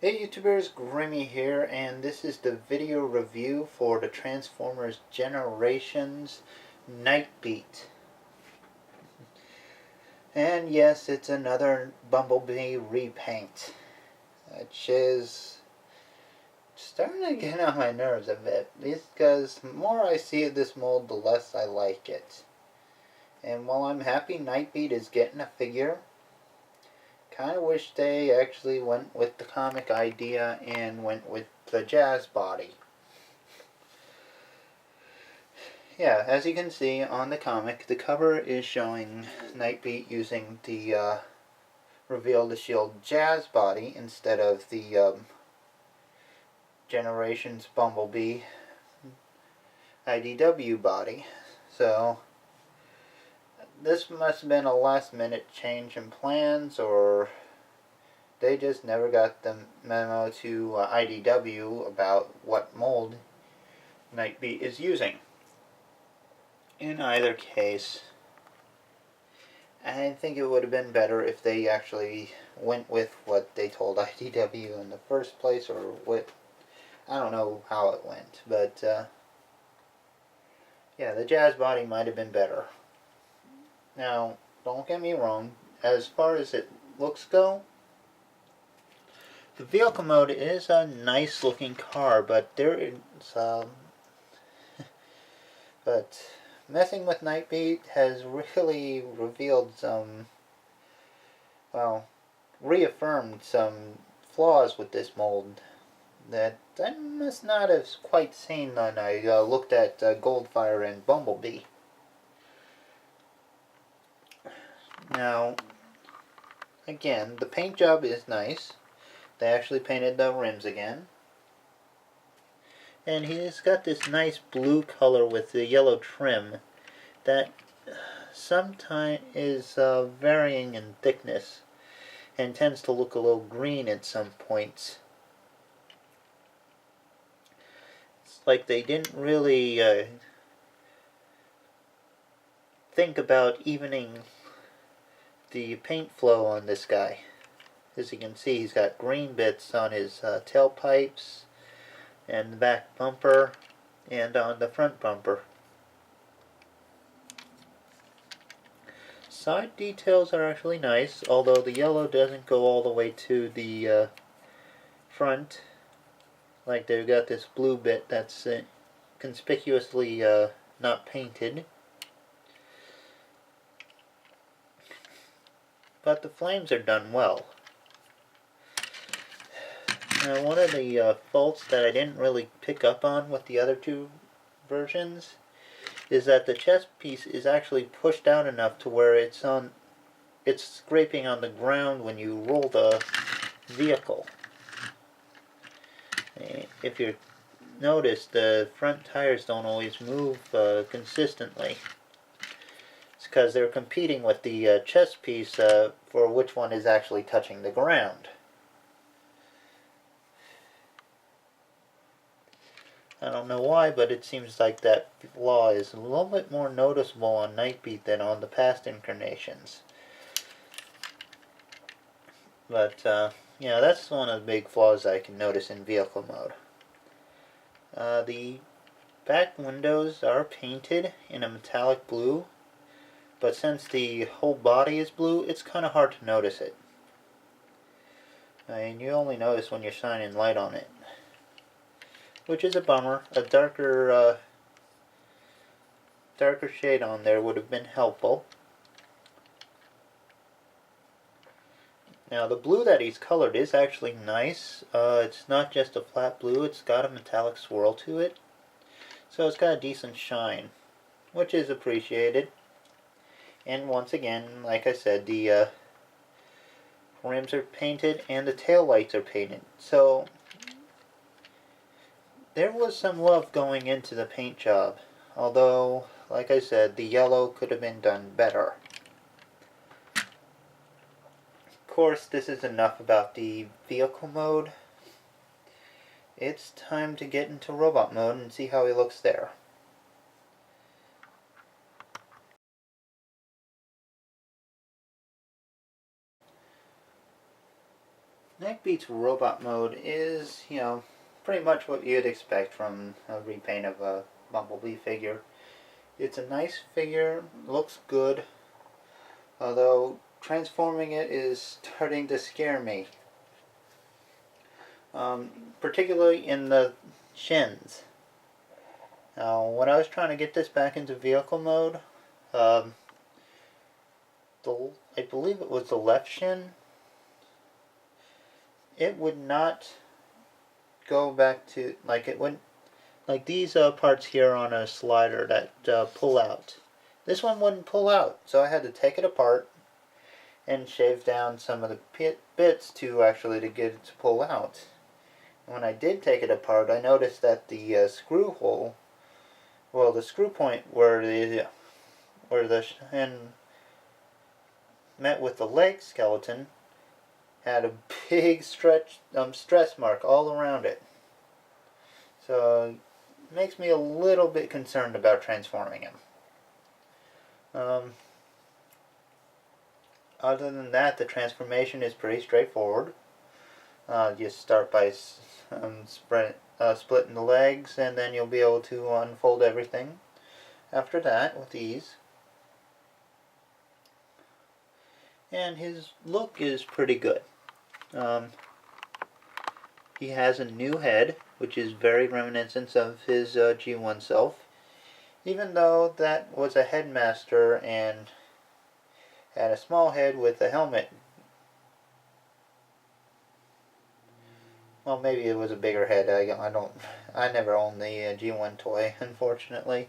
Hey YouTubers, Grimmy here, and this is the video review for the Transformers Generations Nightbeat. And yes, it's another Bumblebee repaint, which is starting to get on my nerves a bit, because the more I see this mold, the less I like it. And while I'm happy Nightbeat is getting a figure, kind of wish they actually went with the comic idea and went with the jazz body. Yeah, as you can see on the comic, the cover is showing Nightbeat using the Reveal the Shield jazz body instead of the Generations Bumblebee IDW body. So this must have been a last minute change in plans, or they just never got the memo to IDW about what mold Nightbeat is using. In either case, I think it would have been better if they actually went with what they told IDW in the first place, or what, I don't know how it went, but yeah, the jazz body might have been better. Now, don't get me wrong, as far as it looks go, the vehicle mode is a nice looking car, but there is but messing with Nightbeat has really revealed some, well, reaffirmed some flaws with this mold that I must not have quite seen when I looked at Goldfire and Bumblebee. Now, again, the paint job is nice. They actually painted the rims again. And he's got this nice blue color with the yellow trim that sometimes is varying in thickness and tends to look a little green at some points. It's like they didn't really think about evening the paint flow on this guy. As you can see, he's got green bits on his tailpipes and the back bumper and on the front bumper. Side details are actually nice, although the yellow doesn't go all the way to the front. Like, they've got this blue bit that's conspicuously not painted. But the flames are done well. Now, one of the faults that I didn't really pick up on with the other two versions is that the chest piece is actually pushed out enough to where it's scraping on the ground when you roll the vehicle. If you notice, the front tires don't always move consistently. It's because they're competing with the chest piece for which one is actually touching the ground. I don't know why, but it seems like that flaw is a little bit more noticeable on Nightbeat than on the past incarnations. But, yeah, that's one of the big flaws I can notice in vehicle mode. The back windows are painted in a metallic blue, but since the whole body is blue, it's kind of hard to notice it. And you only notice when you're shining light on it, which is a bummer. A darker shade on there would have been helpful. Now, the blue that he's colored is actually nice. It's not just a flat blue, it's got a metallic swirl to it. So it's got a decent shine, which is appreciated. And once again, like I said, the rims are painted and the tail lights are painted. So there was some love going into the paint job, although, like I said, the yellow could have been done better. Of course, this is enough about the vehicle mode. It's time to get into robot mode and see how he looks there. Nightbeat's robot mode is, pretty much what you'd expect from a repaint of a Bumblebee figure. It's a nice figure, looks good, although transforming it is starting to scare me. Particularly in the shins. Now, when I was trying to get this back into vehicle mode, I believe it was the left shin, it would not go back to, it wouldn't, like these parts here on a slider that pull out. This one wouldn't pull out, so I had to take it apart and shave down some of the bits to get it to pull out. When I did take it apart, I noticed that the screw hole, the screw point where the shin met with the leg skeleton, had a big stress mark all around it. So it makes me a little bit concerned about transforming him. Other than that, the transformation is pretty straightforward. You start by splitting the legs, and then you'll be able to unfold everything after that with ease. And his look is pretty good. He has a new head, which is very reminiscent of his G1 self, even though that was a headmaster and had a small head with a helmet. Well, maybe it was a bigger head. I never owned the G1 toy, unfortunately.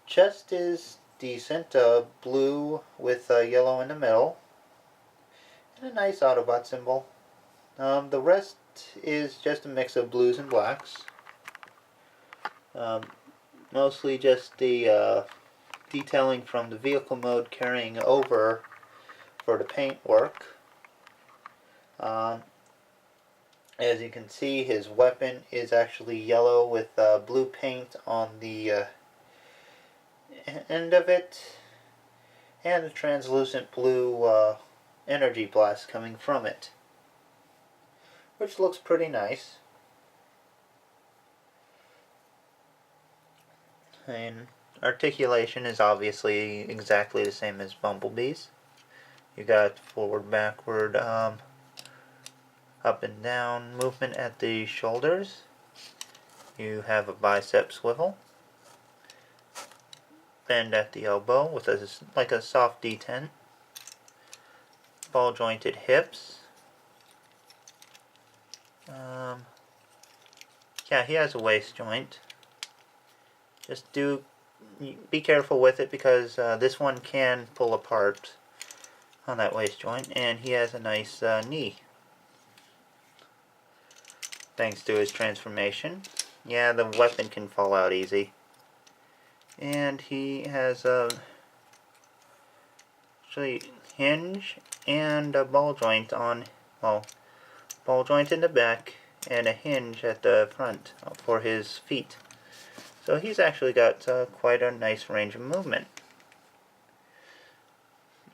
Chest is decent, blue with yellow in the middle, and a nice Autobot symbol. The rest is just a mix of blues and blacks. Mostly just the detailing from the vehicle mode carrying over for the paint work. As you can see, his weapon is actually yellow with blue paint on the end of it, and a translucent blue energy blast coming from it, which looks pretty nice. And articulation is obviously exactly the same as Bumblebee's. You got forward, backward, up and down movement at the shoulders. You have a bicep swivel. Bend at the elbow with a soft detent. Ball jointed hips. Yeah, he has a waist joint. Just be careful with it, because this one can pull apart on that waist joint, and he has a nice knee thanks to his transformation. Yeah, the weapon can fall out easy. And he has a hinge and a ball joint ball joint in the back and a hinge at the front for his feet. So he's actually got quite a nice range of movement,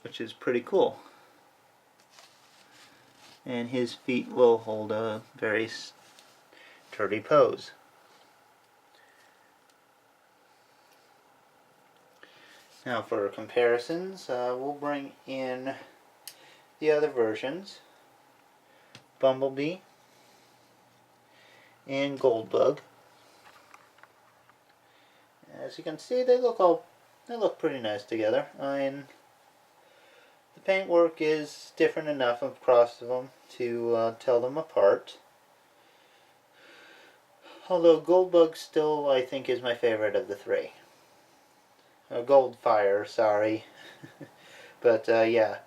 which is pretty cool. And his feet will hold a very sturdy pose. Now for comparisons, we'll bring in the other versions. Bumblebee and Goldbug. As you can see, they look pretty nice together. The paintwork is different enough across them to tell them apart. Although Goldbug still, I think, is my favorite of the three. Goldfire, sorry. But yeah,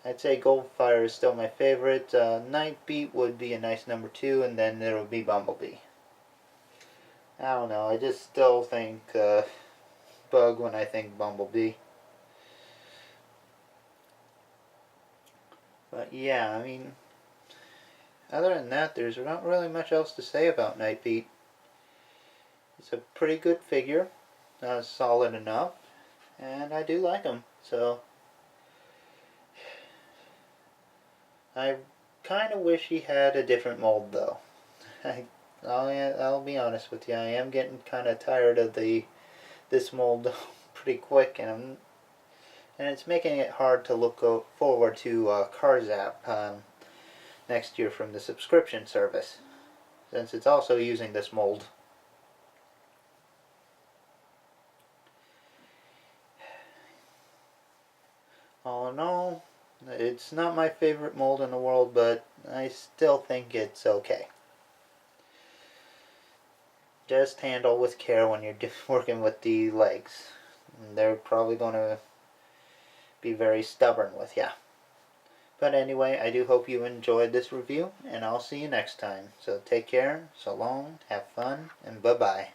I'd say Goldfire is still my favorite. Nightbeat would be a nice number 2, and then there would be Bumblebee. I don't know, I just still think Bug when I think Bumblebee. But yeah, I mean, other than that, there's not really much else to say about Nightbeat. It's a pretty good figure, solid enough, and I do like him. So I kind of wish he had a different mold though. I'll be honest with you, I am getting kind of tired of this mold pretty quick, and it's making it hard to look forward to Carzap next year from the subscription service, since it's also using this mold. All in all, it's not my favorite mold in the world, but I still think it's okay. Just handle with care when you're working with the legs. They're probably going to be very stubborn with you. But anyway, I do hope you enjoyed this review, and I'll see you next time. So take care, so long, have fun, and bye-bye.